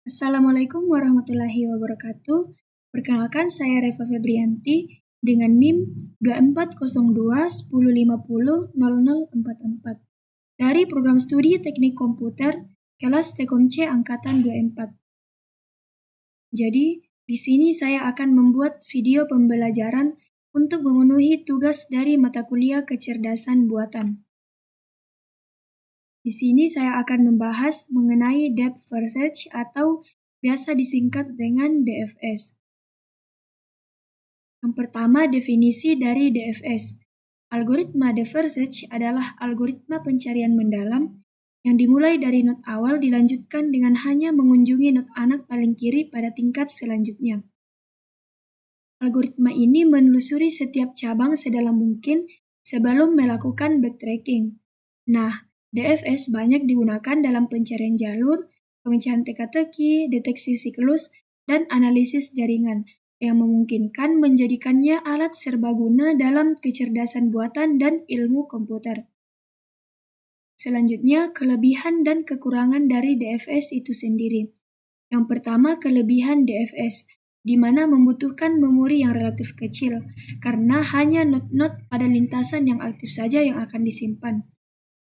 Assalamualaikum warahmatullahi wabarakatuh. Perkenalkan, saya Reva Febrianti dengan NIM 2402 1050 0044 dari program studi Teknik Komputer kelas Tekom C angkatan 24. Jadi, di sini saya akan membuat video pembelajaran untuk memenuhi tugas dari mata kuliah kecerdasan buatan. Di sini saya akan membahas mengenai Depth First Search atau biasa disingkat dengan DFS. Yang pertama, definisi dari DFS. Algoritma Depth First Search adalah algoritma pencarian mendalam yang dimulai dari node awal dilanjutkan dengan hanya mengunjungi node anak paling kiri pada tingkat selanjutnya. Algoritma ini menelusuri setiap cabang sedalam mungkin sebelum melakukan backtracking. Nah, DFS banyak digunakan dalam pencarian jalur, pemecahan teka-teki, deteksi siklus, dan analisis jaringan yang memungkinkan menjadikannya alat serbaguna dalam kecerdasan buatan dan ilmu komputer. Selanjutnya, kelebihan dan kekurangan dari DFS itu sendiri. Yang pertama, kelebihan DFS, di mana membutuhkan memori yang relatif kecil, karena hanya node-node pada lintasan yang aktif saja yang akan disimpan.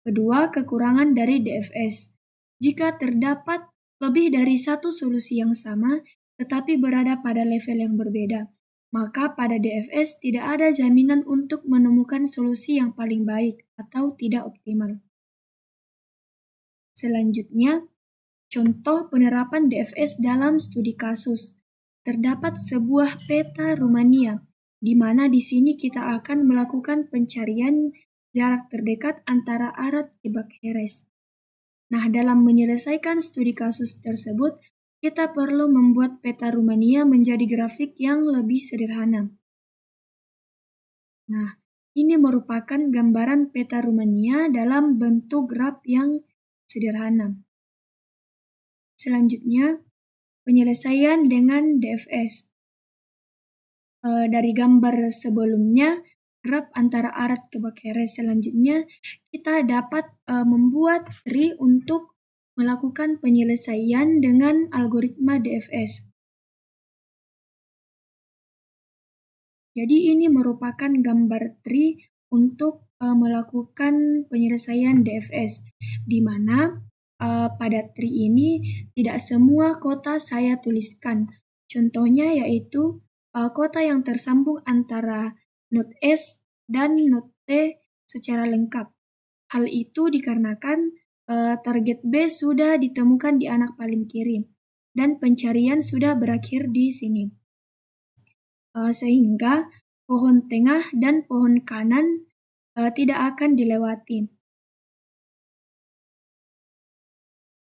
Kedua, kekurangan dari DFS. Jika terdapat lebih dari satu solusi yang sama, tetapi berada pada level yang berbeda, maka pada DFS tidak ada jaminan untuk menemukan solusi yang paling baik atau tidak optimal. Selanjutnya, contoh penerapan DFS dalam studi kasus. Terdapat sebuah peta Rumania, di mana di sini kita akan melakukan pencarian jarak terdekat antara Arad ke Bakheres. Nah, dalam menyelesaikan studi kasus tersebut, kita perlu membuat peta Rumania menjadi grafik yang lebih sederhana. Nah, ini merupakan gambaran peta Rumania dalam bentuk graf yang sederhana. Selanjutnya, penyelesaian dengan DFS. Dari gambar sebelumnya, graf antara Arad ke Bakheres, selanjutnya kita dapat membuat tree untuk melakukan penyelesaian dengan algoritma DFS. Jadi ini merupakan gambar tree untuk melakukan penyelesaian DFS, di mana pada tree ini tidak semua kota saya tuliskan. Contohnya yaitu kota yang tersambung antara node S dan node T secara lengkap. Hal itu dikarenakan target B sudah ditemukan di anak paling kiri dan pencarian sudah berakhir di sini. Sehingga pohon tengah dan pohon kanan tidak akan dilewati.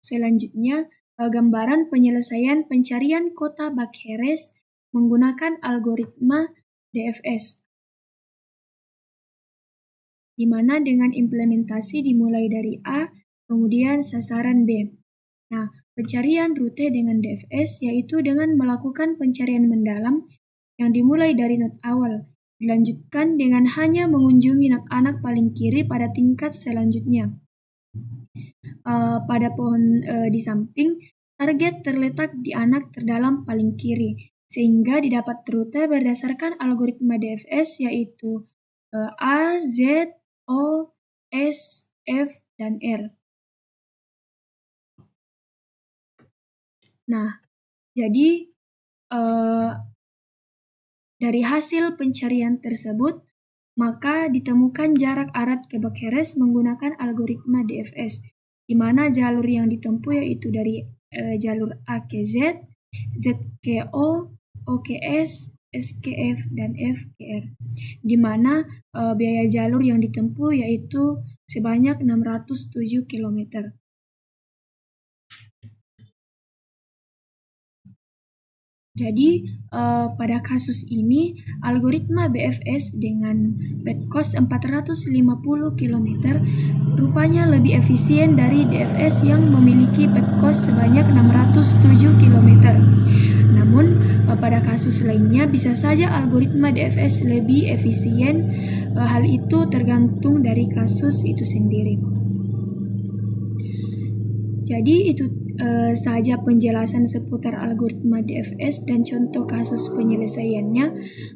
Selanjutnya, gambaran penyelesaian pencarian kota Bakheres menggunakan algoritma DFS, di mana dengan implementasi dimulai dari A, kemudian sasaran B. Nah, pencarian rute dengan DFS yaitu dengan melakukan pencarian mendalam yang dimulai dari node awal, dilanjutkan dengan hanya mengunjungi node anak paling kiri pada tingkat selanjutnya. Pada pohon di samping, target terletak di anak terdalam paling kiri, sehingga didapat rute berdasarkan algoritma DFS yaitu A, Z, O, S, F, dan R. Nah, jadi dari hasil pencarian tersebut, maka ditemukan jarak Arad ke Bakheres menggunakan algoritma DFS, di mana jalur yang ditempuh yaitu dari jalur A ke Z, Z ke O, O ke S, S ke F, dan F ke R, di mana biaya jalur yang ditempuh yaitu sebanyak 607 km. Jadi, pada kasus ini, algoritma BFS dengan path cost 450 km rupanya lebih efisien dari DFS yang memiliki path cost sebanyak 607 km. Namun, pada kasus lainnya bisa saja algoritma DFS lebih efisien. Hal itu tergantung dari kasus itu sendiri. Jadi itu saja penjelasan seputar algoritma DFS dan contoh kasus penyelesaiannya.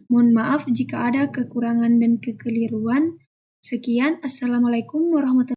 Mohon maaf jika ada kekurangan dan kekeliruan. Sekian, Assalamualaikum warahmatullahi wabarakatuh.